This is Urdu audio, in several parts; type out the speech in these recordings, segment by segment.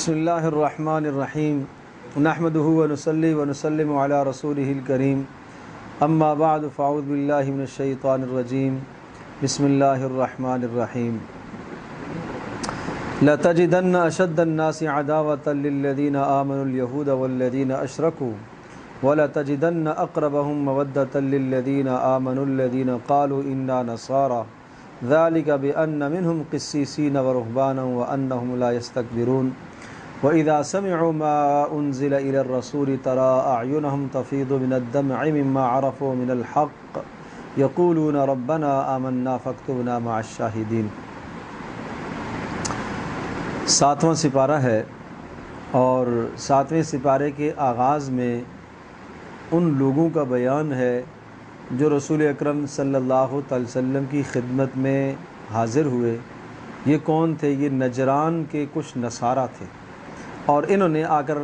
بسم اللہ الرحمن الرحیم نحمدہ ونصلی ونسلم علی رسولہ الکریم اما بعد فاعوذ باللہ من الشیطان الرجیم بسم اللہ الرحمن الرحیم لتجدن اشد الناس عداوة للذین آمنوا اليہود والذین اشرکوا ولتجدن اقربهم مودة للذین آمنوا الذین قالوا انا نصارى ذلك بأن منهم قسيسين ورهبانا وأنهم لا يستكبرون وإذا سمعوا ما أنزل إلى الرسول ترى أعينهم تفيض من الدمع مما عرفوا من الحق يقولون ربنا آمنا فاكتبنا مع الشاهدين۔ ساتواں سپارہ ہے اور ساتویں سپارے کے آغاز میں ان لوگوں کا بیان ہے جو رسول اکرم صلی اللہ علیہ وسلم کی خدمت میں حاضر ہوئے۔ یہ کون تھے؟ یہ نجران کے کچھ نصارہ تھے، اور انہوں نے آ کر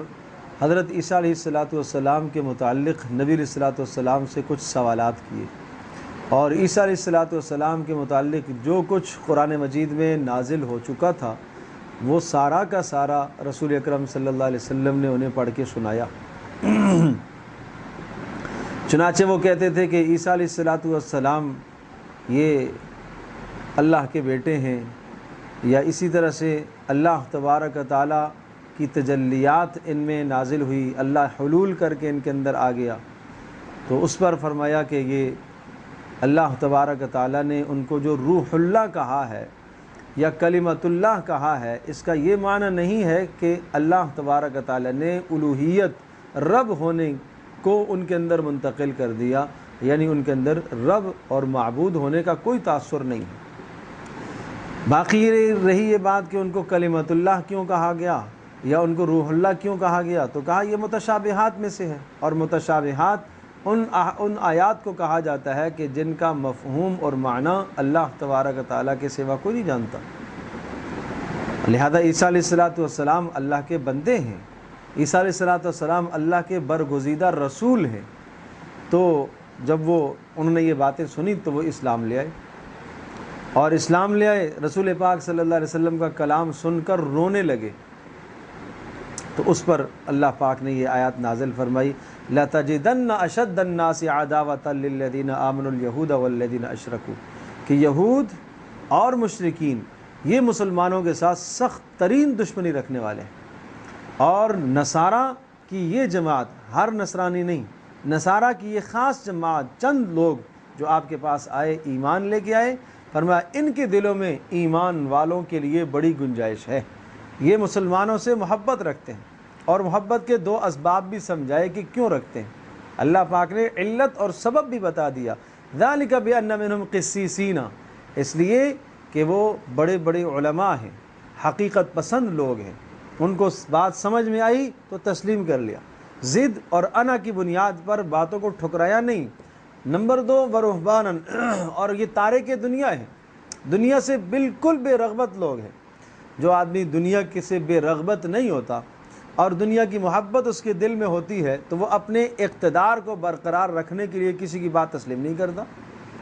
حضرت عیسیٰ علیہ السلام کے متعلق نبی علیہ السلام سے کچھ سوالات کیے، اور عیسیٰ علیہ السلام کے متعلق جو کچھ قرآن مجید میں نازل ہو چکا تھا وہ سارا کا سارا رسول اکرم صلی اللہ علیہ وسلم نے انہیں پڑھ کے سنایا۔ چنانچہ وہ کہتے تھے کہ عیسیٰ علیہ السلام یہ اللہ کے بیٹے ہیں، یا اسی طرح سے اللہ تبارک و تعالیٰ کی تجلیات ان میں نازل ہوئی، اللہ حلول کر کے ان کے اندر آ گیا۔ تو اس پر فرمایا کہ یہ اللہ تبارک و تعالیٰ نے ان کو جو روح اللہ کہا ہے یا کلمت اللہ کہا ہے، اس کا یہ معنی نہیں ہے کہ اللہ تبارک و تعالیٰ نے الوہیت رب ہونے کو ان کے اندر منتقل کر دیا، یعنی ان کے اندر رب اور معبود ہونے کا کوئی تاثر نہیں ہے۔ باقی رہی یہ بات کہ ان کو کلمت اللہ کیوں کہا گیا یا ان کو روح اللہ کیوں کہا گیا، تو کہا یہ متشابہات میں سے ہے، اور متشابہات ان آیات کو کہا جاتا ہے کہ جن کا مفہوم اور معنی اللہ تبارک و تعالیٰ کے سوا کوئی نہیں جانتا۔ لہذا عیسیٰ علیہ السلام اللہ کے بندے ہیں، عیسیٰ علیہ السلام اللہ کے برگزیدہ رسول ہیں۔ تو جب انہوں نے یہ باتیں سنی تو وہ اسلام لے آئے، اور اسلام لے آئے، رسول پاک صلی اللہ علیہ وسلم کا کلام سن کر رونے لگے۔ تو اس پر اللہ پاک نے یہ آیات نازل فرمائی، لَتَجِدَنَّ أَشَدَّ النَّاسِ عَدَاوَةً لِلَّذِينَ آمَنُوا الْيَهُودَ وَالَّذِينَ أَشْرَكُوا، کہ یہود اور مشرکین یہ مسلمانوں کے ساتھ سخت ترین دشمنی رکھنے والے ہیں، اور نصارہ کی یہ جماعت، ہر نصرانی نہیں، نصارہ کی یہ خاص جماعت، چند لوگ جو آپ کے پاس آئے، ایمان لے کے آئے، فرمایا ان کے دلوں میں ایمان والوں کے لیے بڑی گنجائش ہے، یہ مسلمانوں سے محبت رکھتے ہیں، اور محبت کے دو اسباب بھی سمجھائے کہ کیوں رکھتے ہیں۔ اللہ پاک نے علت اور سبب بھی بتا دیا، ذَلِكَ بِأَنَّ مِنْهُمْ قِسِّيسِينَ، اس لیے کہ وہ بڑے بڑے علماء ہیں، حقیقت پسند لوگ ہیں، ان کو بات سمجھ میں آئی تو تسلیم کر لیا، ضد اور انا کی بنیاد پر باتوں کو ٹھکرایا نہیں۔ نمبر 2، وَرُهْبَانًا، اور یہ تارک دنیا ہے، دنیا سے بالکل بے رغبت لوگ ہیں۔ جو آدمی دنیا سے بے رغبت نہیں ہوتا اور دنیا کی محبت اس کے دل میں ہوتی ہے تو وہ اپنے اقتدار کو برقرار رکھنے کے لیے کسی کی بات تسلیم نہیں کرتا،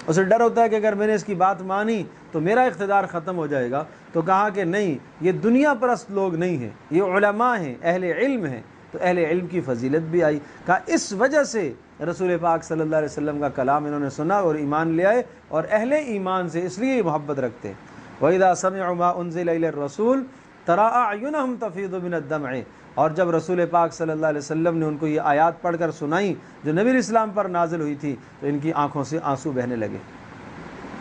اسے ڈر ہوتا ہے کہ اگر میں نے اس کی بات مانی تو میرا اقتدار ختم ہو جائے گا۔ تو کہا کہ نہیں، یہ دنیا پرست لوگ نہیں ہیں، یہ علماء ہیں، اہل علم ہیں، تو اہل علم کی فضیلت بھی آئی۔ کہا اس وجہ سے رسول پاک صلی اللہ علیہ وسلم کا کلام انہوں نے سنا اور ایمان لے آئے، اور اہل ایمان سے اس لیے محبت رکھتے ہیں۔ وَإِذَا سَمِعُوا مَا أُنزِلَ إِلَى الرَّسُولِ تَرَىٰ أَعْيُنَهُمْ تَفِيضُ مِنَ الدَّمْعِ، اور جب رسول پاک صلی اللہ علیہ وسلم نے ان کو یہ آیات پڑھ کر سنائیں جو نبی علیہ السلام پر نازل ہوئی تھی تو ان کی آنکھوں سے آنسو بہنے لگے،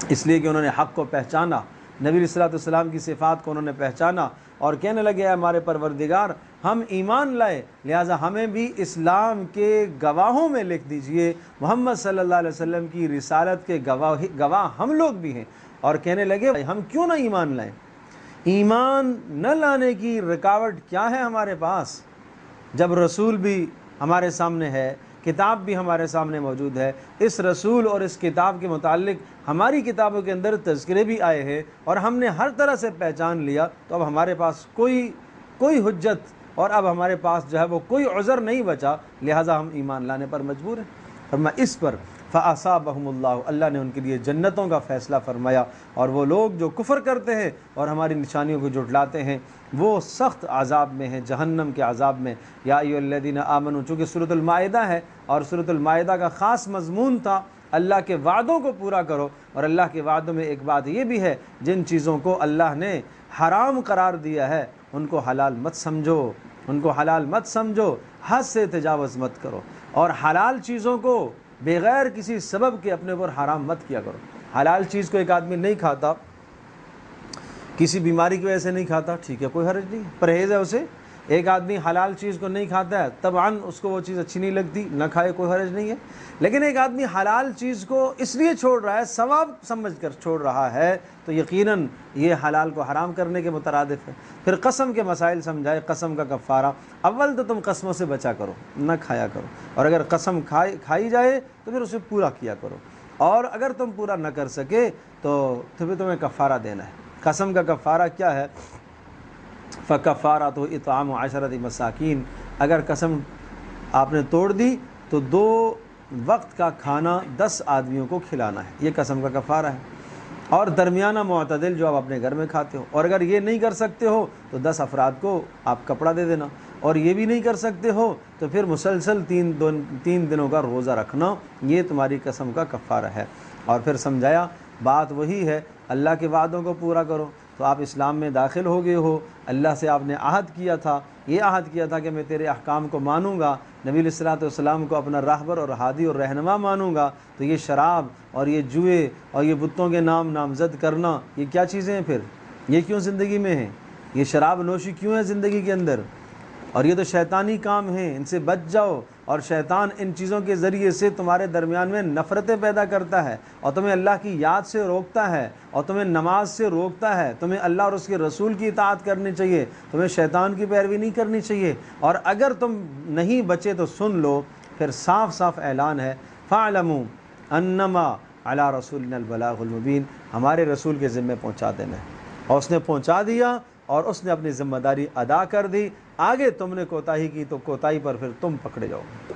اس لیے کہ انہوں نے حق کو پہچانا، نبی علیہ السلام کی صفات کو انہوں نے پہچانا، اور کہنے لگے اے ہمارے پروردگار ہم ایمان لائے، لہٰذا ہمیں بھی اسلام کے گواہوں میں لکھ دیجئے، محمد صلی اللہ علیہ وسلم کی رسالت کے گواہ ہم لوگ بھی ہیں۔ اور کہنے لگے ہم کیوں نہ ایمان لائیں؟ ایمان نہ لانے کی رکاوٹ کیا ہے ہمارے پاس، جب رسول بھی ہمارے سامنے ہے، کتاب بھی ہمارے سامنے موجود ہے، اس رسول اور اس کتاب کے متعلق ہماری کتابوں کے اندر تذکرے بھی آئے ہیں، اور ہم نے ہر طرح سے پہچان لیا، تو اب ہمارے پاس کوئی حجت اور اب ہمارے پاس جو ہے وہ کوئی عذر نہیں بچا، لہٰذا ہم ایمان لانے پر مجبور ہیں۔ فرمایا اس پر فَأَصَابَهُمُ اللَّهُ، اللہ نے ان کے لیے جنتوں کا فیصلہ فرمایا، اور وہ لوگ جو کفر کرتے ہیں اور ہماری نشانیوں کو جھٹلاتے ہیں وہ سخت عذاب میں ہیں، جہنم کے عذاب میں۔ یا ایھا الذین آمنوا، چونکہ سورۃ المائدہ ہے اور سورۃ المائدہ کا خاص مضمون تھا اللہ کے وعدوں کو پورا کرو، اور اللہ کے وعدوں میں ایک بات یہ بھی ہے جن چیزوں کو اللہ نے حرام قرار دیا ہے ان کو حلال مت سمجھو، ان کو حلال مت سمجھو، حد سے تجاوز مت کرو، اور حلال چیزوں کو بغیر کسی سبب کے اپنے اوپر حرام مت کیا کرو۔ حلال چیز کو ایک آدمی نہیں کھاتا، کسی بیماری کی وجہ سے نہیں کھاتا، ٹھیک ہے، کوئی حرج نہیں، پرہیز ہے اسے۔ ایک آدمی حلال چیز کو نہیں کھاتا ہے، طبعاً اس کو وہ چیز اچھی نہیں لگتی، نہ کھائے، کوئی حرج نہیں ہے۔ لیکن ایک آدمی حلال چیز کو اس لیے چھوڑ رہا ہے، ثواب سمجھ کر چھوڑ رہا ہے، تو یقیناً یہ حلال کو حرام کرنے کے مترادف ہے۔ پھر قسم کے مسائل سمجھائے، قسم کا کفارہ، اول تو تم قسموں سے بچا کرو، نہ کھایا کرو، اور اگر قسم کھائی جائے تو پھر اسے پورا کیا کرو، اور اگر تم پورا نہ کر سکے تو پھر تمہیں کفارہ دینا ہے۔ قسم کا کفارہ کیا ہے؟ فَكَفَّارَتُ اِطْعَامُ عَشَرَةِ مَسَاکِین، اگر قسم آپ نے توڑ دی تو 2 وقت کا کھانا 10 آدمیوں کو کھلانا ہے، یہ قسم کا کفارہ ہے، اور درمیانہ معتدل جو آپ اپنے گھر میں کھاتے ہو۔ اور اگر یہ نہیں کر سکتے ہو تو 10 افراد کو آپ کپڑا دے دینا، اور یہ بھی نہیں کر سکتے ہو تو پھر مسلسل 3 دنوں کا روزہ رکھنا، یہ تمہاری قسم کا کفارہ ہے۔ اور پھر سمجھایا بات وہی ہے، اللہ کے وعدوں کو پورا کرو۔ تو آپ اسلام میں داخل ہو گئے ہو، اللہ سے آپ نے عہد کیا تھا، یہ عہد کیا تھا کہ میں تیرے احکام کو مانوں گا، نبی علیہ الصلوۃ والسلام کو اپنا راہبر اور ہادی اور رہنما مانوں گا، تو یہ شراب اور یہ جوئے اور یہ بتوں کے نام نامزد کرنا، یہ کیا چیزیں ہیں؟ پھر یہ کیوں زندگی میں ہیں؟ یہ شراب نوشی کیوں ہے زندگی کے اندر؟ اور یہ تو شیطانی کام ہیں، ان سے بچ جاؤ۔ اور شیطان ان چیزوں کے ذریعے سے تمہارے درمیان میں نفرتیں پیدا کرتا ہے، اور تمہیں اللہ کی یاد سے روکتا ہے، اور تمہیں نماز سے روکتا ہے۔ تمہیں اللہ اور اس کے رسول کی اطاعت کرنی چاہیے، تمہیں شیطان کی پیروی نہیں کرنی چاہیے۔ اور اگر تم نہیں بچے تو سن لو، پھر صاف صاف اعلان ہے، فَاعْلَمُوا أَنَّمَا عَلَىٰ رَسُولِنَا الْبَلَاغُ الْمُبِينُ، ہمارے رسول کے ذمے پہنچا دینا ہے، اور اس نے پہنچا دیا، اور اس نے اپنی ذمہ داری ادا کر دی۔ آگے تم نے کوتاہی کی تو کوتاہی پر پھر تم پکڑے جاؤ گے،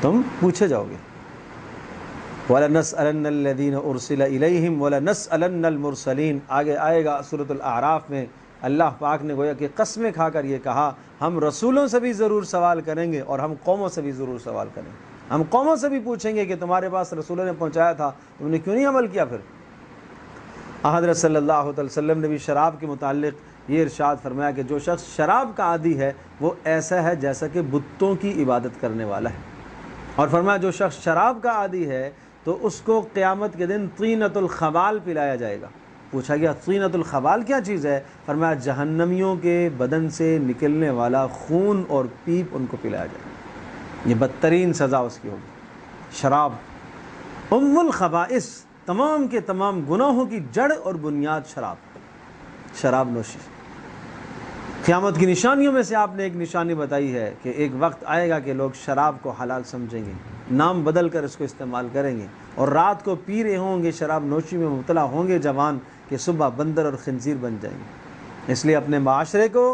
تم پوچھے جاؤ گے۔ وَلَنَسْأَلَنَّ الَّذِينَ أُرْسِلَ إِلَيْهِمْ وَلَنَسْأَلَنَّ الْمُرْسَلِينَ، آگے آئے گا سورۃ الأعراف میں اللہ پاک نے گویا کہ قسمیں کھا کر یہ کہا، ہم رسولوں سے بھی ضرور سوال کریں گے، اور ہم قوموں سے بھی ضرور سوال کریں گے۔ ہم قوموں سے بھی پوچھیں گے کہ تمہارے پاس رسولوں نے پہنچایا تھا، تم نے کیوں نہیں عمل کیا؟ پھر حضرت صلی اللہ علیہ وسلم نے بھی شراب کے متعلق یہ ارشاد فرمایا کہ جو شخص شراب کا عادی ہے وہ ایسا ہے جیسا کہ بتوں کی عبادت کرنے والا ہے، اور فرمایا جو شخص شراب کا عادی ہے تو اس کو قیامت کے دن طینۃ الخبال پلایا جائے گا۔ پوچھا گیا طینۃ الخبال کیا چیز ہے؟ فرمایا جہنمیوں کے بدن سے نکلنے والا خون اور پیپ ان کو پلایا جائے گا، یہ بدترین سزا اس کی ہوگی۔ شراب ام الخبائث، تمام کے تمام گناہوں کی جڑ اور بنیاد شراب نوشی۔ قیامت کی نشانیوں میں سے آپ نے ایک نشانی بتائی ہے کہ ایک وقت آئے گا کہ لوگ شراب کو حلال سمجھیں گے، نام بدل کر اس کو استعمال کریں گے، اور رات کو پی رہے ہوں گے، شراب نوشی میں مبتلا ہوں گے جوان، کہ صبح بندر اور خنزیر بن جائیں گے۔ اس لیے اپنے معاشرے کو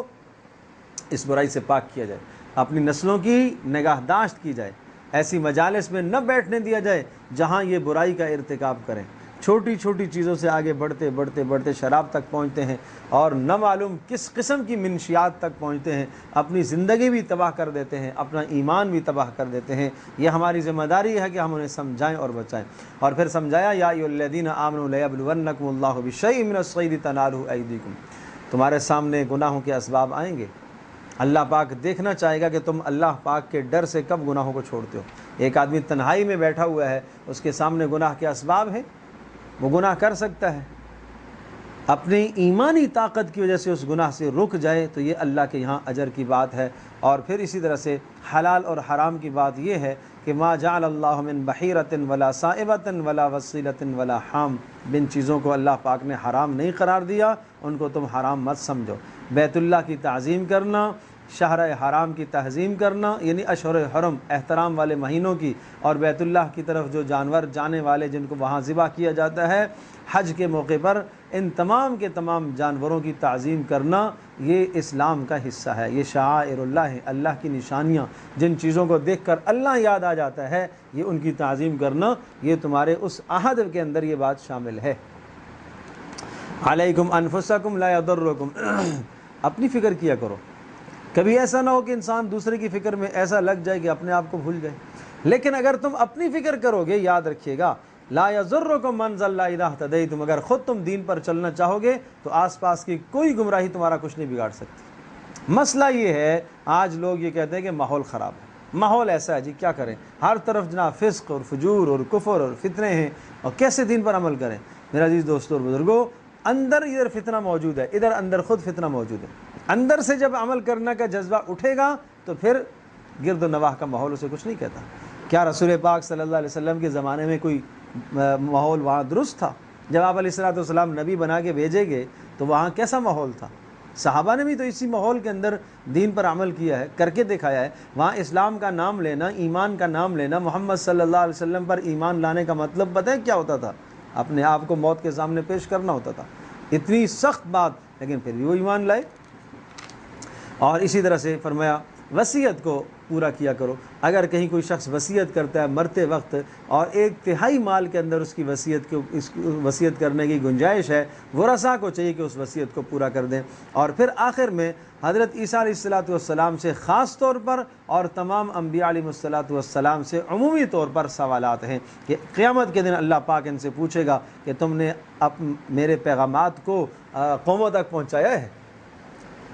اس برائی سے پاک کیا جائے، اپنی نسلوں کی نگہداشت کی جائے، ایسی مجالس میں نہ بیٹھنے دیا جائے جہاں یہ برائی کا ارتکاب کریں۔ چھوٹی چھوٹی چیزوں سے آگے بڑھتے بڑھتے بڑھتے شراب تک پہنچتے ہیں، اور نہ معلوم کس قسم کی منشیات تک پہنچتے ہیں، اپنی زندگی بھی تباہ کر دیتے ہیں، اپنا ایمان بھی تباہ کر دیتے ہیں۔ یہ ہماری ذمہ داری ہے کہ ہم انہیں سمجھائیں اور بچائیں۔ اور پھر سمجھایا یا ایھا الذین آمنوا لیبلونکم اللہ بشیء من الصید تنالہ ایدیکم، تمہارے سامنے گناہوں کے اسباب آئیں گے، اللہ پاک دیکھنا چاہے گا کہ تم اللہ پاک کے ڈر سے کب گناہوں کو چھوڑتے ہو۔ ایک آدمی تنہائی میں بیٹھا ہوا ہے، اس کے سامنے گناہ کے اسباب ہیں، وہ گناہ کر سکتا ہے، اپنی ایمانی طاقت کی وجہ سے اس گناہ سے رک جائے تو یہ اللہ کے یہاں اجر کی بات ہے۔ اور پھر اسی طرح سے حلال اور حرام کی بات یہ ہے کہ ما جعل اللہ من بحیرۃ ولا صائبۃ ولا وصیلۃ ولا حام، جن چیزوں کو اللہ پاک نے حرام نہیں قرار دیا ان کو تم حرام مت سمجھو۔ بیت اللہ کی تعظیم کرنا، شہر حرام کی تہذیم کرنا یعنی اشہر حرم احترام والے مہینوں کی، اور بیت اللہ کی طرف جو جانور جانے والے جن کو وہاں ذبح کیا جاتا ہے حج کے موقع پر، ان تمام کے تمام جانوروں کی تعظیم کرنا یہ اسلام کا حصہ ہے، یہ شعائر اللہ ہے، اللہ کی نشانیاں، جن چیزوں کو دیکھ کر اللہ یاد آ جاتا ہے یہ ان کی تعظیم کرنا، یہ تمہارے اس عہد کے اندر یہ بات شامل ہے۔ علیکم انفسکم لا یضرکم، اپنی فکر کیا کرو، کبھی ایسا نہ ہو کہ انسان دوسرے کی فکر میں ایسا لگ جائے کہ اپنے آپ کو بھول جائے، لیکن اگر تم اپنی فکر کرو گے یاد رکھیے گا لا یضرکم من ضل اذا اهتدیتم، اگر خود تم دین پر چلنا چاہو گے تو آس پاس کی کوئی گمراہی تمہارا کچھ نہیں بگاڑ سکتی۔ مسئلہ یہ ہے آج لوگ یہ کہتے ہیں کہ ماحول خراب ہے، ماحول ایسا ہے جی کیا کریں، ہر طرف جناب فسق اور فجور اور کفر اور فتنے ہیں، اور کیسے دین پر عمل کریں؟ میرے عزیز دوستو اور بزرگوں، اندر ادھر فتنہ موجود ہے، ادھر اندر خود فتنہ موجود ہے۔ اندر سے جب عمل کرنے کا جذبہ اٹھے گا تو پھر گرد و نواح کا ماحول اسے کچھ نہیں کہتا۔ کیا رسول پاک صلی اللہ علیہ وسلم کے زمانے میں کوئی ماحول وہاں درست تھا؟ جب آپ علیہ الصلوۃ والسلام نبی بنا کے بھیجے گئے تو وہاں کیسا ماحول تھا؟ صحابہ نے بھی تو اسی ماحول کے اندر دین پر عمل کیا ہے، کر کے دکھایا ہے۔ وہاں اسلام کا نام لینا، ایمان کا نام لینا، محمد صلی اللہ علیہ وسلم پر ایمان لانے کا مطلب پتہ ہے کیا ہوتا تھا؟ اپنے آپ کو موت کے سامنے پیش کرنا ہوتا تھا، اتنی سخت بات، لیکن پھر بھی وہ ایمان لائے۔ اور اسی طرح سے فرمایا وصیت کو پورا کیا کرو، اگر کہیں کوئی شخص وصیت کرتا ہے مرتے وقت اور 1/3 مال کے اندر اس کی وصیت کرنے کی گنجائش ہے، ورثاء کو چاہیے کہ اس وصیت کو پورا کر دیں۔ اور پھر آخر میں حضرت عیسیٰ علیہ الصلوۃ والسلام سے خاص طور پر اور تمام انبیاء علیہ الصلوۃ والسلام سے عمومی طور پر سوالات ہیں کہ قیامت کے دن اللہ پاک ان سے پوچھے گا کہ تم نے میرے پیغامات کو قوموں تک پہنچایا ہے؟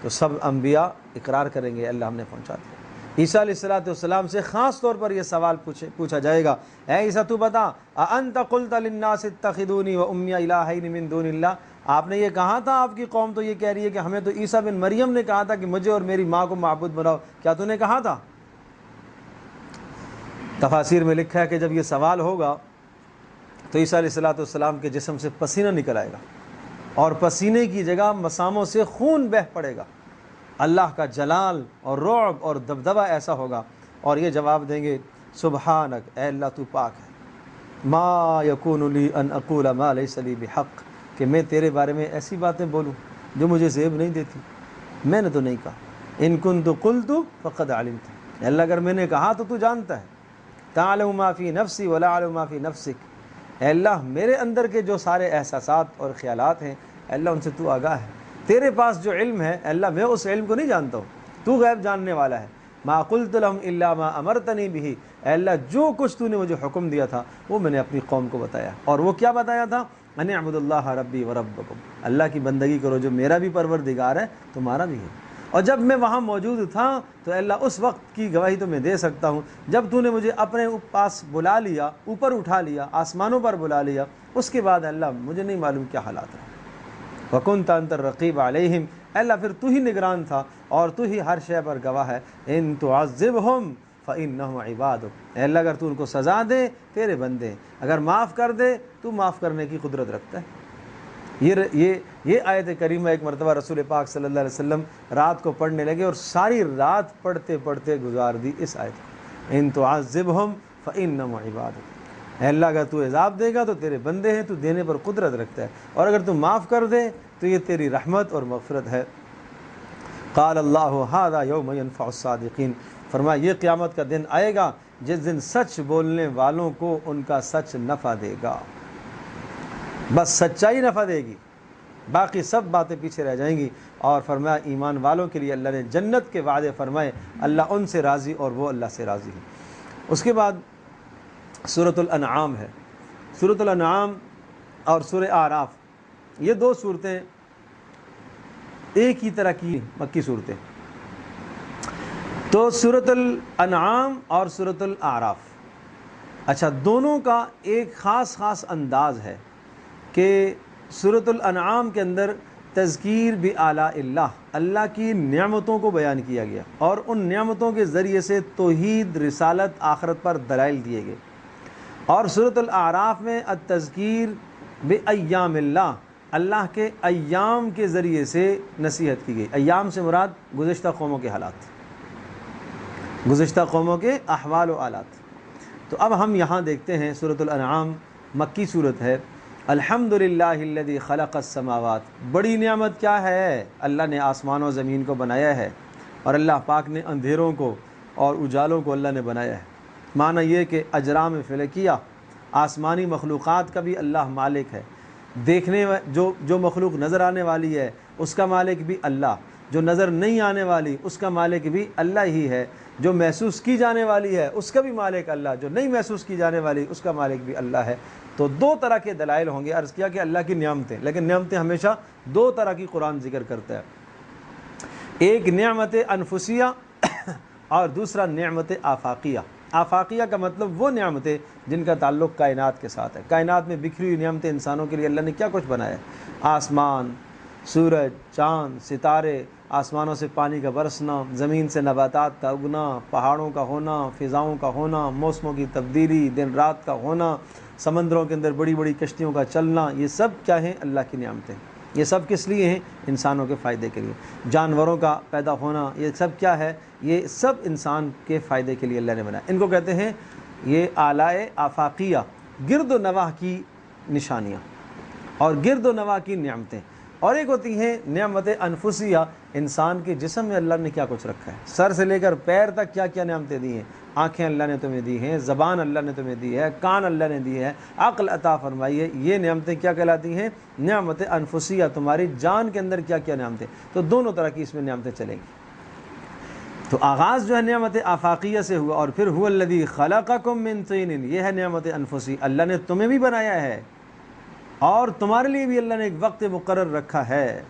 تو سب انبیاء اقرار کریں گے اللہ ہم نے پہنچا دیا۔ عیسیٰ علیہ الصلوۃ والسلام سے خاص طور پر یہ سوال پوچھا جائے گا، اے عیسیٰ تو بتا، اانت قلت للناس اتخذونی وامی الہین من دون اللہ، آپ نے یہ کہا تھا، آپ کی قوم تو یہ کہہ رہی ہے کہ ہمیں تو عیسیٰ بن مریم نے کہا تھا کہ مجھے اور میری ماں کو معبود بناؤ، کیا تو نے کہا تھا؟ تفاسیر میں لکھا ہے کہ جب یہ سوال ہوگا تو عیسیٰ علیہ الصلوۃ والسلام کے جسم سے پسینہ نکل آئے گا اور پسینے کی جگہ مساموں سے خون بہہ پڑے گا، اللہ کا جلال اور رعب اور دبدبہ ایسا ہوگا، اور یہ جواب دیں گے سبحانک، اے اللہ تو پاک ہے، ما یکون لی ان اقول ما لیس لی بحق، کہ میں تیرے بارے میں ایسی باتیں بولوں جو مجھے زیب نہیں دیتی، میں نے تو نہیں کہا، ان کنت قلت فقد علمت، اے اللہ اگر میں نے کہا تو تو جانتا ہے، تعلم ما فی نفسی ولا اعلم ما فی نفسک، اے اللہ میرے اندر کے جو سارے احساسات اور خیالات ہیں اے اللہ ان سے تو آگاہ ہے، تیرے پاس جو علم ہے اے اللہ میں اس علم کو نہیں جانتا ہوں، تو غیب جاننے والا ہے، ما قلت لهم الا ما امرتنی به، اے اللہ جو کچھ تو نے مجھے حکم دیا تھا وہ میں نے اپنی قوم کو بتایا، اور وہ کیا بتایا تھا؟ ان اعبدوا اللہ ربی وربکم، اللہ کی بندگی کرو جو میرا بھی پروردگار ہے تمہارا بھی ہے۔ اور جب میں وہاں موجود تھا تو اے اللہ اس وقت کی گواہی تو میں دے سکتا ہوں جب تو نے مجھے اپنے پاس بلا لیا، اوپر اٹھا لیا، آسمانوں پر بلا لیا، اس کے بعد اللہ مجھے نہیں معلوم کیا حالات ہیں۔ وَكُنْتَ أَنْتَ الرَّقِيبَ عَلَيْهِمْ، اے اللہ پھر تو ہی نگران تھا اور تو ہی ہر شے پر گواہ ہے، إِن تُعَذِّبْهُمْ فَإِنَّهُمْ عِبَادُكَ، اے اللہ اگر تو ان کو سزا دے تیرے بندے ہیں، اگر معاف کر دے تو معاف کرنے کی قدرت رکھتا ہے۔ یہ آیت کریمہ ایک مرتبہ رسول پاک صلی اللہ علیہ وسلم رات کو پڑھنے لگے اور ساری رات پڑھتے پڑھتے گزار دی اس آیت کو، إِن تُعَذِّبْهُمْ فَإِنَّهُمْ عِبَادُكَ، اے اللہ اگر تو عذاب دے گا تو تیرے بندے ہیں، تو دینے پر قدرت رکھتا ہے، اور اگر تو معاف کر دے تو یہ تیری رحمت اور مغفرت ہے۔ قال اللہ ھذا یوم ینفع الصادقین، فرمایا یہ قیامت کا دن آئے گا جس دن سچ بولنے والوں کو ان کا سچ نفع دے گا، بس سچائی نفع دے گی، باقی سب باتیں پیچھے رہ جائیں گی۔ اور فرمایا ایمان والوں کے لیے اللہ نے جنت کے وعدے فرمائے، اللہ ان سے راضی اور وہ اللہ سے راضی ہے۔ اس کے بعد سورۃ الانعام ہے، سورۃ الانعام اور سورہ اعراف، یہ دو صورتیں ایک ہی طرح کی مکی صورتیں، تو سورۃ الانعام اور سورۃ الاعراف، اچھا دونوں کا ایک خاص انداز ہے کہ سورۃ الانعام کے اندر تذکیر بآلاء اللہ، اللہ کی نعمتوں کو بیان کیا گیا اور ان نعمتوں کے ذریعے سے توحید، رسالت، آخرت پر دلائل دیے گئے، اور سورۃ الاعراف میں التذکیر بایام اللہ، اللہ کے ایام کے ذریعے سے نصیحت کی گئی۔ ایام سے مراد گزشتہ قوموں کے حالات، گزشتہ قوموں کے احوال و حالات۔ تو اب ہم یہاں دیکھتے ہیں سورۃ الانعام مکی صورت ہے۔ الحمدللہ الذی خلق السماوات، بڑی نعمت کیا ہے؟ اللہ نے آسمان و زمین کو بنایا ہے، اور اللہ پاک نے اندھیروں کو اور اجالوں کو اللہ نے بنایا ہے۔ معنی یہ کہ اجرام فلکیہ، آسمانی مخلوقات کا بھی اللہ مالک ہے۔ دیکھنے جو مخلوق نظر آنے والی ہے اس کا مالک بھی اللہ، جو نظر نہیں آنے والی اس کا مالک بھی اللہ ہی ہے، جو محسوس کی جانے والی ہے اس کا بھی مالک اللہ، جو نہیں محسوس کی جانے والی اس کا مالک بھی اللہ ہے۔ تو دو طرح کے دلائل ہوں گے۔ عرض کیا کہ اللہ کی نعمتیں، لیکن نعمتیں ہمیشہ دو طرح کی قرآن ذکر کرتا ہے، ایک نعمت انفسیہ اور دوسرا نعمت آفاقیہ۔ آفاقیہ کا مطلب وہ نعمتیں جن کا تعلق کائنات کے ساتھ ہے۔ کائنات میں بکھری ہوئی نعمتیں انسانوں کے لیے اللہ نے کیا کچھ بنایا ہے، آسمان، سورج، چاند، ستارے، آسمانوں سے پانی کا برسنا، زمین سے نباتات کا اگنا، پہاڑوں کا ہونا، فضاؤں کا ہونا، موسموں کی تبدیلی، دن رات کا ہونا، سمندروں کے اندر بڑی بڑی کشتیوں کا چلنا، یہ سب کیا ہیں؟ اللہ کی نعمتیں۔ یہ سب کس لیے ہیں؟ انسانوں کے فائدے کے لیے۔ جانوروں کا پیدا ہونا، یہ سب کیا ہے؟ یہ سب انسان کے فائدے کے لیے اللہ نے بنایا۔ ان کو کہتے ہیں یہ آلائے آفاقیہ، گرد و نواح کی نشانیاں اور گرد و نواح کی نعمتیں۔ اور ایک ہوتی ہیں نعمت انفسیہ، انسان کے جسم میں اللہ نے کیا کچھ رکھا ہے، سر سے لے کر پیر تک کیا کیا نعمتیں دی ہیں۔ آنکھیں اللہ نے تمہیں دی ہیں، زبان اللہ نے تمہیں دی ہے، کان اللہ نے دی ہے، عقل عطا فرمائی ہے۔ یہ نعمتیں کیا کہلاتی ہیں؟ نعمت انفسیہ، تمہاری جان کے اندر کیا کیا نعمتیں۔ تو دونوں طرح کی اس میں نعمتیں چلیں گی۔ تو آغاز جو ہے نعمت آفاقیہ سے ہوا، اور پھر هو الذی خلقکم من طین، یہ ہے نعمت انفسی، اللہ نے تمہیں بھی بنایا ہے اور تمہارے لیے بھی اللہ نے ایک وقت مقرر رکھا ہے۔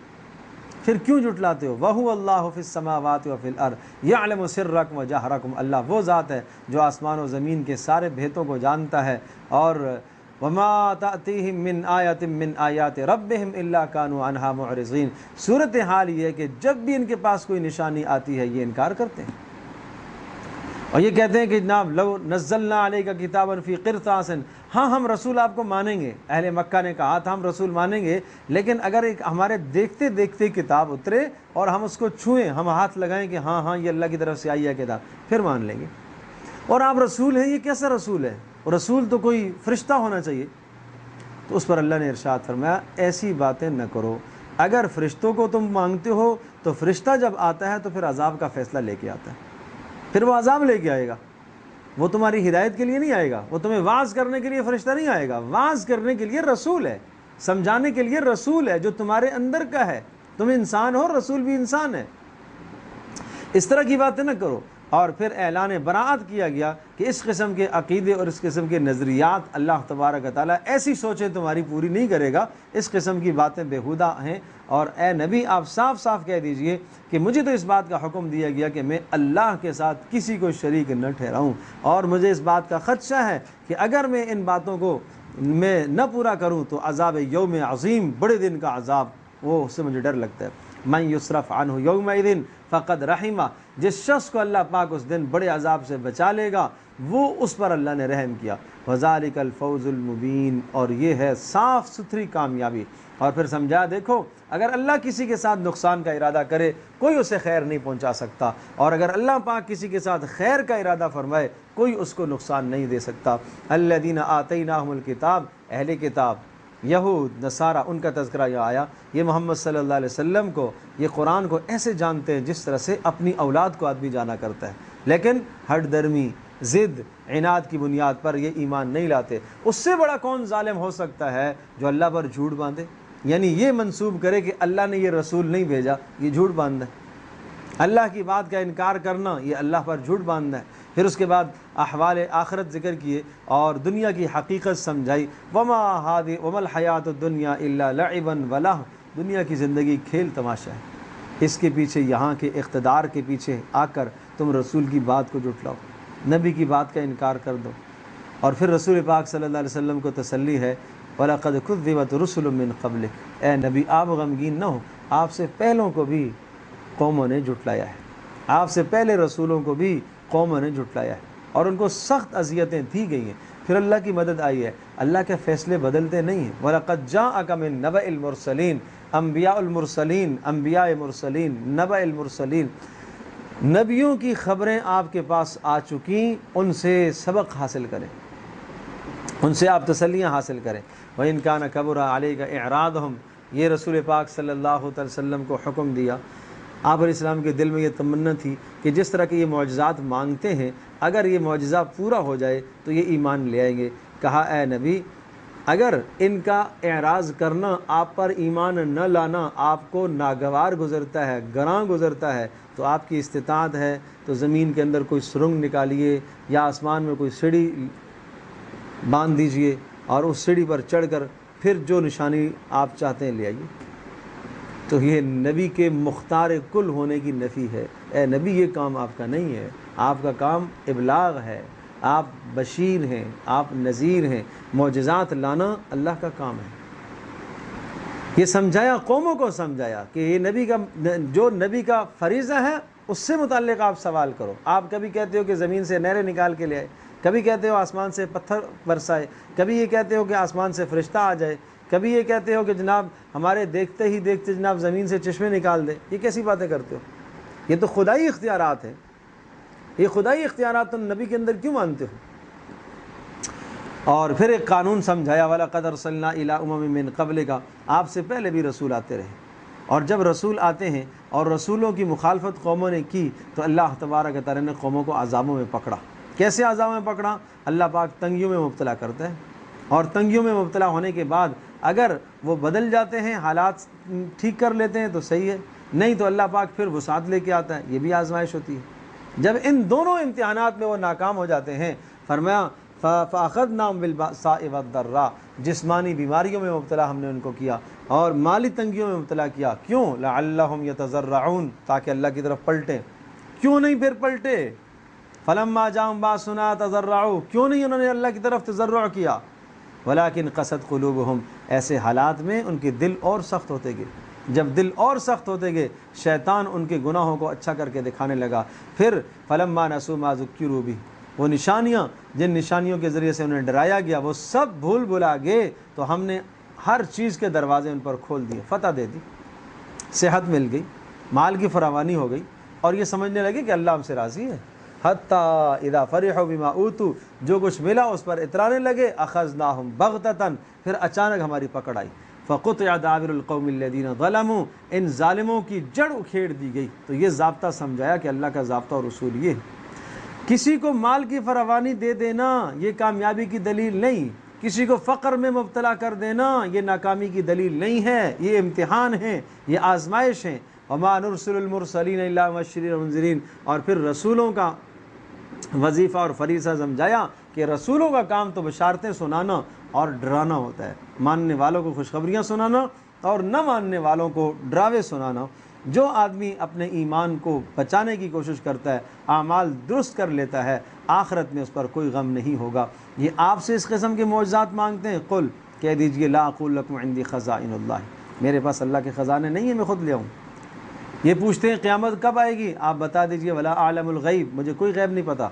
پھر کیوں جھٹلاتے ہو؟ وَهُوَ اللَّهُ فِي السَّمَاوَاتِ وَفِي الْأَرْضِ يَعْلَمُ سِرَّكُمْ وَجَهْرَكُمْ، اللہ وہ ذات ہے جو آسمان و زمین کے سارے بھیتوں کو جانتا ہے۔ اور وَمَا تَأْتِيهِم مِّنْ آیَةٍ مِّنْ آیَاتِ رَبِّهِمْ إِلَّا كَانُوا عَنْهَا مُعْرِضِينَ۔ صورتحال یہ ہے کہ جب بھی ان کے پاس کوئی نشانی آتی ہے یہ انکار کرتے ہیں، اور یہ کہتے ہیں کہ جناب لو نزلنا علیک کتابا فی قرطاس، ہاں ہم رسول آپ کو مانیں گے۔ اہل مکہ نے کہا تھا ہم رسول مانیں گے، لیکن اگر ایک ہمارے دیکھتے دیکھتے کتاب اترے اور ہم اس کو چھوئیں، ہم ہاتھ لگائیں کہ ہاں ہاں یہ اللہ کی طرف سے آئی ہے کتاب، پھر مان لیں گے۔ اور آپ رسول ہیں، یہ کیسا رسول ہے؟ رسول تو کوئی فرشتہ ہونا چاہیے۔ تو اس پر اللہ نے ارشاد فرمایا ایسی باتیں نہ کرو، اگر فرشتوں کو تم مانگتے ہو تو فرشتہ جب آتا ہے تو پھر عذاب کا فیصلہ لے کے آتا ہے، پھر وہ عذاب لے کے آئے گا، وہ تمہاری ہدایت کے لیے نہیں آئے گا، وہ تمہیں واعظ کرنے کے لیے فرشتہ نہیں آئے گا، واعظ کرنے کے لیے رسول ہے، سمجھانے کے لیے رسول ہے جو تمہارے اندر کا ہے۔ تم انسان ہو، رسول بھی انسان ہے۔ اس طرح کی باتیں نہ کرو۔ اور پھر اعلان براعت کیا گیا کہ اس قسم کے عقیدے اور اس قسم کے نظریات اللہ تبارک و تعالیٰ ایسی سوچیں تمہاری پوری نہیں کرے گا، اس قسم کی باتیں بیہودہ ہیں۔ اور اے نبی آپ صاف صاف کہہ دیجئے کہ مجھے تو اس بات کا حکم دیا گیا کہ میں اللہ کے ساتھ کسی کو شریک نہ ٹھہراؤں، اور مجھے اس بات کا خدشہ ہے کہ اگر میں ان باتوں کو میں نہ پورا کروں تو عذاب یوم عظیم، بڑے دن کا عذاب، وہ اس سے مجھے ڈر لگتا ہے۔ من یصرف عنہ یومئذ فقد رحمہ، جس شخص کو اللہ پاک اس دن بڑے عذاب سے بچا لے گا وہ اس پر اللہ نے رحم کیا۔ وذالک الفوز المبین، اور یہ ہے صاف ستھری کامیابی۔ اور پھر سمجھا دیکھو اگر اللہ کسی کے ساتھ نقصان کا ارادہ کرے کوئی اسے خیر نہیں پہنچا سکتا، اور اگر اللہ پاک کسی کے ساتھ خیر کا ارادہ فرمائے کوئی اس کو نقصان نہیں دے سکتا۔ الذین آتیناہم الکتاب، اہل کتاب یہود نصارہ، ان کا تذکرہ یہ آیا۔ یہ محمد صلی اللہ علیہ وسلم کو، یہ قرآن کو ایسے جانتے ہیں جس طرح سے اپنی اولاد کو آدمی جانا کرتا ہے، لیکن ہٹ درمی، ضد، عناد کی بنیاد پر یہ ایمان نہیں لاتے۔ اس سے بڑا کون ظالم ہو سکتا ہے جو اللہ پر جھوٹ باندھے، یعنی یہ منسوب کرے کہ اللہ نے یہ رسول نہیں بھیجا، یہ جھوٹ باندھنا ہے۔ اللہ کی بات کا انکار کرنا یہ اللہ پر جھوٹ باندھنا ہے۔ پھر اس کے بعد احوال آخرت ذکر کیے اور دنیا کی حقیقت سمجھائی۔ وما الحیات الدنیا الا لعبا ولہو، دنیا کی زندگی کھیل تماشا ہے، اس کے پیچھے، یہاں کے اقتدار کے پیچھے آ کر تم رسول کی بات کو جھٹلاؤ، نبی کی بات کا انکار کر دو۔ اور پھر رسول پاک صلی اللہ علیہ وسلم کو تسلی ہے وَلَقَدْ كُذِّبَتْ رُسُلٌ مِّن قَبْلِكَ، اے نبی آپ غمگین نہ ہو، آپ سے پہلوں کو بھی قوموں نے جھٹلایا ہے، آپ سے پہلے رسولوں کو بھی قوموں نے جھٹلایا ہے، اور ان کو سخت اذیتیں دی گئی ہیں۔ پھر اللہ کی مدد آئی ہے۔ اللہ کے فیصلے بدلتے نہیں ہیں۔ وَلَقَدْ جَاءَكَ مِن نَبَإِ الْمُرْسَلِينَ، انبیاء المرسلین، انبیاء مرسلین، نبأ المرسلین، نبیوں کی خبریں آپ کے پاس آ چکیں، ان سے سبق حاصل کریں، ان سے آپ تسلیاں حاصل کریں۔ وَإِن كَانَ كَبُرَ عَلَيْكَ إِعْرَاضُهُمْ، یہ رسول پاک صلی اللہ علیہ وسلم کو حکم دیا۔ آپ علیہ السلام کے دل میں یہ تمنا تھی کہ جس طرح کے یہ معجزات مانگتے ہیں، اگر یہ معجزہ پورا ہو جائے تو یہ ایمان لے آئیں گے۔ کہا اے نبی، اگر ان کا اعراض کرنا، آپ پر ایمان نہ لانا آپ کو ناگوار گزرتا ہے، گراں گزرتا ہے، تو آپ کی استطاعت ہے تو زمین کے اندر کوئی سرنگ نکالیے یا آسمان میں کوئی سیڑھی باندھ دیجئے اور اس سیڑھی پر چڑھ کر پھر جو نشانی آپ چاہتے ہیں لے آئیے۔ تو یہ نبی کے مختار کل ہونے کی نفی ہے۔ اے نبی، یہ کام آپ کا نہیں ہے، آپ کا کام ابلاغ ہے، آپ بشیر ہیں، آپ نذیر ہیں، معجزات لانا اللہ کا کام ہے۔ یہ سمجھایا، قوموں کو سمجھایا کہ یہ نبی کا، جو نبی کا فریضہ ہے اس سے متعلق آپ سوال کرو۔ آپ کبھی کہتے ہو کہ زمین سے نہریں نکال کے لے آئے، کبھی کہتے ہو آسمان سے پتھر برسائے، کبھی یہ کہتے ہو کہ آسمان سے فرشتہ آ جائے، کبھی یہ کہتے ہو کہ جناب ہمارے دیکھتے ہی دیکھتے جناب زمین سے چشمے نکال دے۔ یہ کیسی باتیں کرتے ہو؟ یہ تو خدائی اختیارات ہیں، یہ خدائی اختیارات تم نبی کے اندر کیوں مانتے ہو؟ اور پھر ایک قانون سمجھایا، وَلَقَدْ أَرْسَلْنَا إِلَىٰ أُمَمٍ مِّن قَبْلِكَ، آپ سے پہلے بھی رسول آتے رہے، اور جب رسول آتے ہیں اور رسولوں کی مخالفت قوموں نے کی تو اللہ تبارک و تعالیٰ نے قوموں کو عذابوں میں پکڑا۔ کیسے عذابوں میں پکڑا؟ اللہ پاک تنگیوں میں مبتلا کرتا ہے، اور تنگیوں میں مبتلا ہونے کے بعد اگر وہ بدل جاتے ہیں، حالات ٹھیک کر لیتے ہیں تو صحیح ہے، نہیں تو اللہ پاک پھر وسعت لے کے آتا ہے۔ یہ بھی آزمائش ہوتی ہے۔ جب ان دونوں امتحانات میں وہ ناکام ہو جاتے ہیں، فرمایا فَأَخَذْنَاهُمْ بِالْبَأْسَاءِ وَالضَّرَّاءِ، جسمانی بیماریوں میں مبتلا ہم نے ان کو کیا اور مالی تنگیوں میں مبتلا کیا۔ کیوں؟ لَعَلَّهُمْ يَتَضَرَّعُونَ، تاکہ اللہ کی طرف پلٹیں۔ کیوں نہیں پھر پلٹے؟ فَلَمَّا جَاءَهُمْ بَأْسُنَا تَضَرَّعُوا، کیوں نہیں انہوں نے اللہ کی طرف تضرع کیا؟ وَلَكِنْ قَسَتْ قُلُوبُهُمْ، ایسے حالات میں ان کے دل اور سخت ہوتے گئے۔ جب دل اور سخت ہوتے گئے، شیطان ان کے گناہوں کو اچھا کر کے دکھانے لگا۔ پھر فَلَمَّا نَسُوا مَا ذُكِّرُوا بِهِ، وہ نشانیاں جن نشانیوں کے ذریعے سے انہیں ڈرایا گیا وہ سب بھول بھلا گئے، تو ہم نے ہر چیز کے دروازے ان پر کھول دیے، فتح دے دی، صحت مل گئی، مال کی فراوانی ہو گئی، اور یہ سمجھنے لگے کہ اللہ ہم سے راضی ہے۔ حتیٰ اذا فرحوا بما اوتوا، جو کچھ ملا اس پر اترانے لگے، اخذناہم بغتۃ، پھر اچانک ہماری پکڑ آئی۔ فقطع دابر القوم الذین ظلموا، ان ظالموں کی جڑ اکھیڑ دی گئی۔ تو یہ ضابطہ سمجھایا کہ اللہ کا ضابطہ اور اصول یہ ہے، کسی کو مال کی فراوانی دے دینا یہ کامیابی کی دلیل نہیں، کسی کو فقر میں مبتلا کر دینا یہ ناکامی کی دلیل نہیں ہے، یہ امتحان ہے، یہ آزمائش ہے۔ وما نرسل المرسلین الا مبشرین ومنذرین، اور پھر رسولوں کا وظیفہ اور فریضہ سمجھایا کہ رسولوں کا کام تو بشارتیں سنانا اور ڈرانا ہوتا ہے، ماننے والوں کو خوشخبریاں سنانا اور نہ ماننے والوں کو ڈراوے سنانا۔ جو آدمی اپنے ایمان کو بچانے کی کوشش کرتا ہے، اعمال درست کر لیتا ہے، آخرت میں اس پر کوئی غم نہیں ہوگا۔ یہ آپ سے اس قسم کے معجزات مانگتے ہیں، قل، کہہ دیجئے، لا اقول لکم عندی خزائن اللہ، میرے پاس اللہ کے خزانے نہیں ہیں میں خود لے آؤں۔ یہ پوچھتے ہیں قیامت کب آئے گی، آپ بتا دیجئے ولا اعلم الغیب، مجھے کوئی غیب نہیں پتہ۔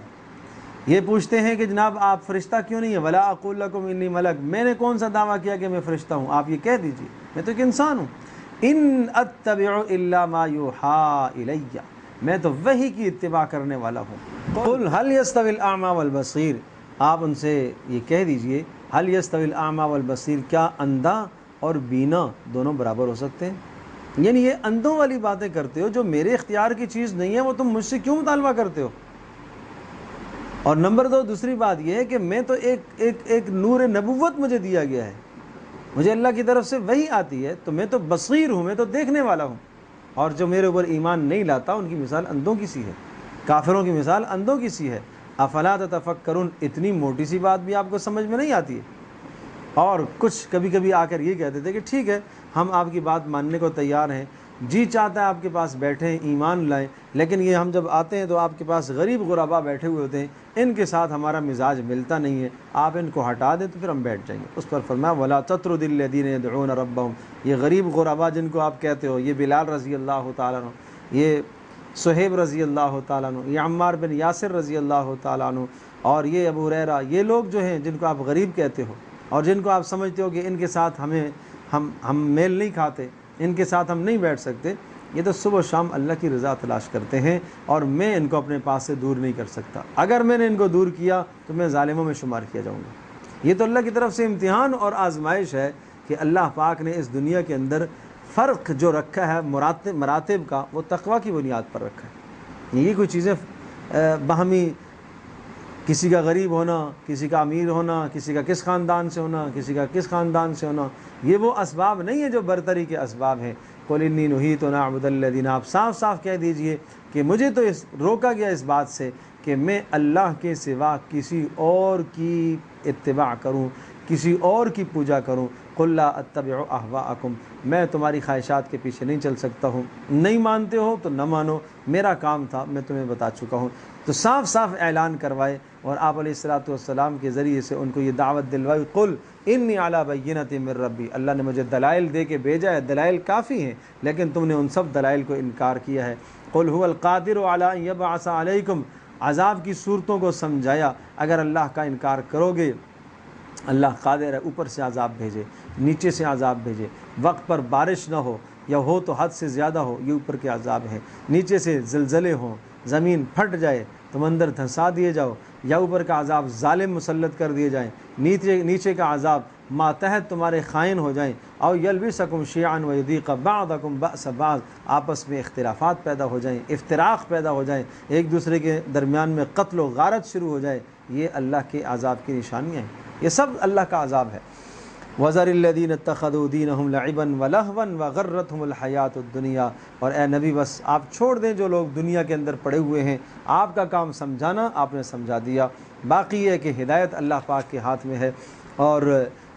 یہ پوچھتے ہیں کہ جناب آپ فرشتہ کیوں نہیں ہیں، ولا اقول لکم انی ملک، میں نے کون سا دعویٰ کیا کہ میں فرشتہ ہوں، آپ یہ کہہ دیجئے میں تو ایک انسان ہوں۔ ان اتبع الا ما یوحى الی، میں تو وحی کی اتباع کرنے والا ہوں۔ قل هل يستوي الاعمى والبصیر، آپ ان سے یہ کہہ دیجئے هل يستوي الاعمى والبصیر، کیا اندھا اور بینا دونوں برابر ہو سکتے ہیں؟ یعنی یہ اندھوں والی باتیں کرتے ہو جو میرے اختیار کی چیز نہیں ہے، وہ تم مجھ سے کیوں مطالبہ کرتے ہو؟ اور نمبر دو، دوسری بات یہ ہے کہ میں تو ایک نور نبوت مجھے دیا گیا ہے، مجھے اللہ کی طرف سے وحی آتی ہے، تو میں تو بصیر ہوں، میں تو دیکھنے والا ہوں، اور جو میرے اوپر ایمان نہیں لاتا ان کی مثال اندھوں کی سی ہے، کافروں کی مثال اندھوں کی سی ہے۔ افلا تتفکرون، اتنی موٹی سی بات بھی آپ کو سمجھ میں نہیں آتی ہے؟ اور کچھ کبھی کبھی آ کر یہ کہتے تھے کہ ٹھیک ہے ہم آپ کی بات ماننے کو تیار ہیں، جی چاہتا ہے آپ کے پاس بیٹھیں ایمان لائیں، لیکن یہ ہم جب آتے ہیں تو آپ کے پاس غریب غربا بیٹھے ہوئے ہوتے ہیں، ان کے ساتھ ہمارا مزاج ملتا نہیں ہے، آپ ان کو ہٹا دیں تو پھر ہم بیٹھ جائیں گے۔ اس پر فرمایا ولا تطرد الذین یدعون ربهم، یہ غریب غربا جن کو آپ کہتے ہو، یہ بلال رضی اللہ تعالیٰ عنہ، یہ صہیب رضی اللہ تعالیٰ عنہ، یہ عمار بن یاسر رضی اللہ تعالیٰ عنہ، اور یہ ابو ہریرہ، یہ لوگ جو ہیں جن کو آپ غریب کہتے ہو اور جن کو آپ سمجھتے ہو کہ ان کے ساتھ ہم میل نہیں کھاتے، ان کے ساتھ ہم نہیں بیٹھ سکتے، یہ تو صبح و شام اللہ کی رضا تلاش کرتے ہیں، اور میں ان کو اپنے پاس سے دور نہیں کر سکتا۔ اگر میں نے ان کو دور کیا تو میں ظالموں میں شمار کیا جاؤں گا۔ یہ تو اللہ کی طرف سے امتحان اور آزمائش ہے کہ اللہ پاک نے اس دنیا کے اندر فرق جو رکھا ہے مراتب کا، وہ تقوی کی بنیاد پر رکھا ہے۔ یہ کوئی چیزیں باہمی، کسی کا غریب ہونا، کسی کا امیر ہونا، کسی کا کس خاندان سے ہونا، کسی کا کس خاندان سے ہونا، یہ وہ اسباب نہیں ہے جو برتری کے اسباب ہیں۔ قل انی نہیت ان اعبد الذین، آپ صاف صاف کہہ دیجئے کہ مجھے تو روکا گیا اس بات سے کہ میں اللہ کے سوا کسی اور کی اتباع کروں، کسی اور کی پوجا کروں۔ قل لا اتبع اہواءکم، میں تمہاری خواہشات کے پیچھے نہیں چل سکتا ہوں، نہیں مانتے ہو تو نہ مانو، میرا کام تھا، میں تمہیں بتا چکا ہوں۔ تو صاف صاف اعلان کروائے، اور آپ علیہ الصلوۃ والسلام کے ذریعے سے ان کو یہ دعوت دلوائی، قل انی علی بینۃ من ربی، اللہ نے مجھے دلائل دے کے بھیجا ہے، دلائل کافی ہیں، لیکن تم نے ان سب دلائل کو انکار کیا ہے۔ قل هو القادر علی ان یبعث علیکم، عذاب کی صورتوں کو سمجھایا، اگر اللہ کا انکار کرو گے اللہ قادر ہے اوپر سے عذاب بھیجے، نیچے سے عذاب بھیجے، وقت پر بارش نہ ہو یا ہو تو حد سے زیادہ ہو، یہ اوپر کے عذاب ہیں، نیچے سے زلزلے ہوں، زمین پھٹ جائے، تم اندر دھنسا دیے جاؤ، یا اوپر کا عذاب ظالم مسلط کر دیے جائیں، نیچے کا عذاب ماتحت تمہارے خائن ہو جائیں، او یلبسکم شیعا ویذیق بعضکم بأس بعض، آپس میں اختلافات پیدا ہو جائیں، افتراق پیدا ہو جائیں، ایک دوسرے کے درمیان میں قتل و غارت شروع ہو جائے، یہ اللہ کے عذاب کی نشانیاں ہیں، یہ سب اللہ کا عذاب ہے۔ وَذَرِ الَّذِينَ اتَّخَذُوا دِينَهُمْ لَعِبًا وَلَهْوًا وَغَرَّتْهُمُ الْحَيَاةُ الدُّنْيَا، اور اے نبی بس آپ چھوڑ دیں جو لوگ دنیا کے اندر پڑے ہوئے ہیں، آپ کا کام سمجھانا، آپ نے سمجھا دیا، باقی ہے کہ ہدایت اللہ پاک کے ہاتھ میں ہے۔ اور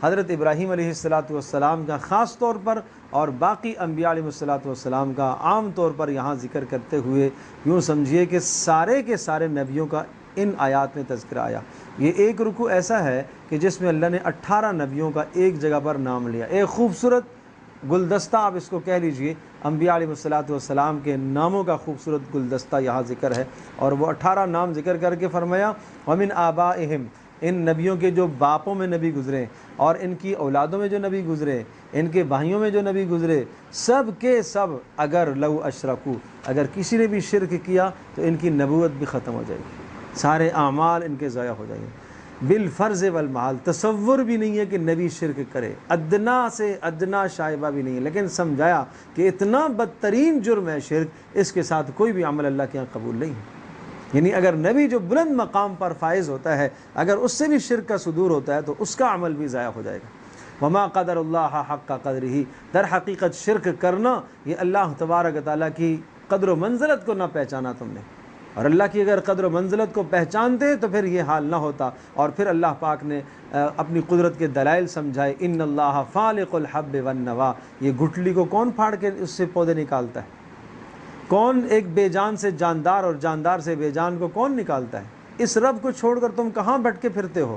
حضرت ابراہیم علیہ السلام کا خاص طور پر اور باقی انبیاء علیہ السلام کا عام طور پر یہاں ذکر کرتے ہوئے یوں سمجھیے کہ سارے کے سارے نبیوں کا ان آیات میں تذکرہ آیا۔ یہ ایک رکوع ایسا ہے کہ جس میں اللہ نے 18 نبیوں کا ایک جگہ پر نام لیا، ایک خوبصورت گلدستہ آپ اس کو کہہ لیجئے، انبیاء علیہ السلام کے ناموں کا خوبصورت گلدستہ یہاں ذکر ہے، اور وہ 18 نام ذکر کر کے فرمایا وَمِنْ آبائِهِمْ، ان نبیوں کے جو باپوں میں نبی گزرے اور ان کی اولادوں میں جو نبی گزرے، ان کے بھائیوں میں جو نبی گزرے، سب کے سب اگر لو اشرکو، اگر کسی نے بھی شرک کیا تو ان کی نبوت بھی ختم ہو جائے گی، سارے اعمال ان کے ضائع ہو جائیں گے۔ بالفرض والمحال، تصور بھی نہیں ہے کہ نبی شرک کرے، ادنا سے ادنا شائبہ بھی نہیں ہے، لیکن سمجھایا کہ اتنا بدترین جرم ہے شرک، اس کے ساتھ کوئی بھی عمل اللہ کے یہاں قبول نہیں ہے۔ یعنی اگر نبی جو بلند مقام پر فائز ہوتا ہے، اگر اس سے بھی شرک کا صدور ہوتا ہے تو اس کا عمل بھی ضائع ہو جائے گا۔ وما قدر اللہ حق قدرہ، در حقیقت شرک کرنا یہ اللہ تبارک تعالیٰ کی قدر و منزلت کو نہ پہچانا تم نے، اور اللہ کی اگر قدر و منزلت کو پہچانتے تو پھر یہ حال نہ ہوتا، اور پھر اللہ پاک نے اپنی قدرت کے دلائل سمجھائے، ان اللہ فالق الحب والنوا، یہ گٹھلی کو کون پھاڑ کے اس سے پودے نکالتا ہے؟ کون ایک بے جان سے جاندار اور جاندار سے بے جان کو کون نکالتا ہے؟ اس رب کو چھوڑ کر تم کہاں بھٹکے پھرتے ہو؟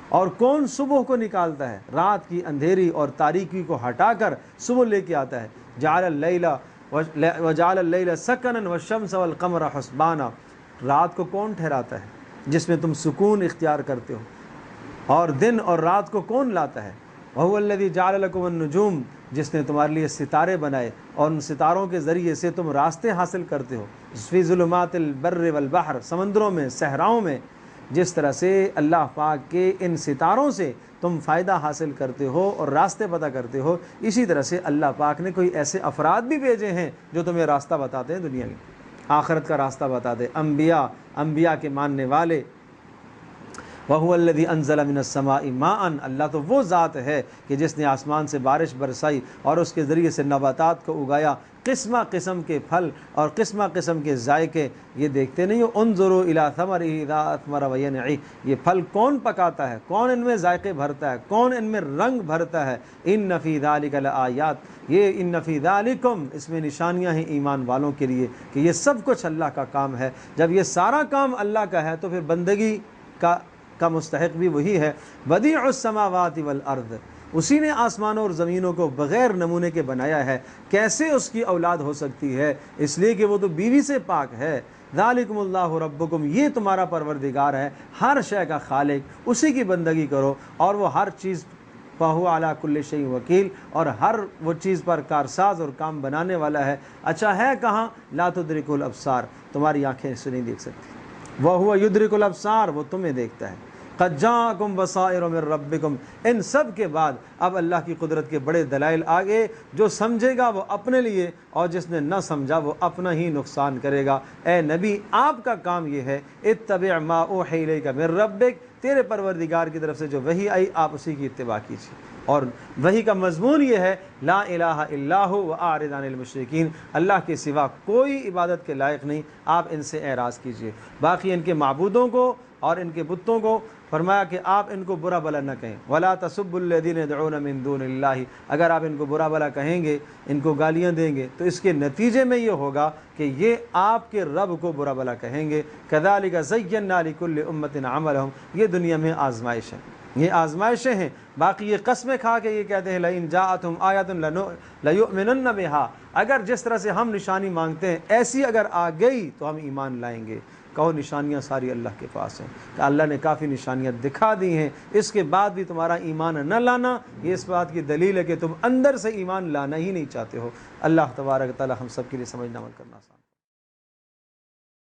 اور کون صبح کو نکالتا ہے؟ رات کی اندھیری اور تاریکی کو ہٹا کر صبح لے کے آتا ہے۔ جعل اللیل وجعل اللیل سکنا والشمس والقمر حسبانا، رات کو کون ٹھہراتا ہے جس میں تم سکون اختیار کرتے ہو، اور دن اور رات کو کون لاتا ہے؟ وَهُوَ الَّذِي جَعَلَ لَكُمُ النُّجُومَ، جس نے تمہارے لیے ستارے بنائے اور ان ستاروں کے ذریعے سے تم راستے حاصل کرتے ہو، فِي ظُلُمَاتِ الْبَرِّ وَالْبَحْرِ، سمندروں میں، صحراؤں میں، جس طرح سے اللہ پاک کے ان ستاروں سے تم فائدہ حاصل کرتے ہو اور راستے پتہ کرتے ہو، اسی طرح سے اللہ پاک نے کوئی ایسے افراد بھی بھیجے ہیں جو تمہیں راستہ بتاتے ہیں، دنیا کی آخرت کا راستہ بتاتے، انبیاء کے ماننے والے۔ وَهُوَ الَّذِي أَنزَلَ مِنَ السَّمَاءِ مَاءً، اللہ تو وہ ذات ہے کہ جس نے آسمان سے بارش برسائی اور اس کے ذریعے سے نباتات کو اگایا، قسمہ قسم کے پھل اور قسمہ قسم کے ذائقے، یہ دیکھتے نہیں ہو؟ انظروا إِلَى ثَمَرِهِ إِذَا أَثْمَرَ وَيَنْعِهِ، یہ پھل کون پکاتا ہے، کون ان میں ذائقے بھرتا ہے، کون ان میں رنگ بھرتا ہے۔ إِنَّ فِي ذَلِكَ لَآيَاتٍ، یہ إِنَّ فِي ذَلِكُمْ، اس میں نشانیاں ہیں ایمان والوں کے لیے کہ یہ سب کچھ اللہ کا کام ہے۔ جب یہ سارا کام اللہ کا ہے تو پھر بندگی کا مستحق بھی وہی ہے۔ بدیع السماوات والارض، اسی نے آسمانوں اور زمینوں کو بغیر نمونے کے بنایا ہے، کیسے اس کی اولاد ہو سکتی ہے؟ اس لیے کہ وہ تو بیوی سے پاک ہے۔ ذالکم اللہ ربکم، یہ تمہارا پروردگار ہے، ہر شے کا خالق، اسی کی بندگی کرو، اور وہ ہر چیز فَهُوَ عَلَىٰ كُلِّ شَيْءٍ وکیل، اور ہر وہ چیز پر کارساز اور کام بنانے والا ہے۔ اچھا ہے کہاں؟ لا تدرک الابصار، تمہاری آنکھیں اسے نہیں دیکھ سکتی، وَهُوَ يُدرِكُ الابصار، وہ تمہیں دیکھتا ہے۔ قد جاءکم بصائر من ربکم، ان سب کے بعد اب اللہ کی قدرت کے بڑے دلائل آگے، جو سمجھے گا وہ اپنے لیے، اور جس نے نہ سمجھا وہ اپنا ہی نقصان کرے گا۔ اے نبی، آپ کا کام یہ ہے، اتبع ما اوحی الیک من ربک، تیرے پروردگار کی طرف سے جو وحی آئی آپ اسی کی اتباع کیجیے، اور وحی کا مضمون یہ ہے لا الہ الا ہو واعرض عن المشرکین، اللہ کے سوا کوئی عبادت کے لائق نہیں، آپ ان سے اعراض کیجیے۔ باقی ان کے معبودوں کو اور ان کے بتوں کو فرمایا کہ آپ ان کو برا بلا نہ کہیں، ولا تسبوا الذین يدعون من دون اللہ، اگر آپ ان کو برا بلا کہیں گے، ان کو گالیاں دیں گے، تو اس کے نتیجے میں یہ ہوگا کہ یہ آپ کے رب کو برا بلا کہیں گے۔ کذالک زینا لکل امۃ عملہم، یہ دنیا میں آزمائش ہے، یہ آزمائشیں ہیں۔ باقی یہ قسمیں کھا کے یہ کہتے ہیں لئن جاءتہم آیۃ لیؤمنن بہا، اگر جس طرح سے ہم نشانی مانگتے ہیں ایسی اگر آ گئی تو ہم ایمان لائیں گے۔ کہو نشانیاں ساری اللہ کے پاس ہیں، کہ اللہ نے کافی نشانیاں دکھا دی ہیں، اس کے بعد بھی تمہارا ایمان نہ لانا یہ اس بات کی دلیل ہے کہ تم اندر سے ایمان لانا ہی نہیں چاہتے ہو۔ اللہ تبارک تعالی ہم سب کے لیے سمجھنا عمل کرنا آسان۔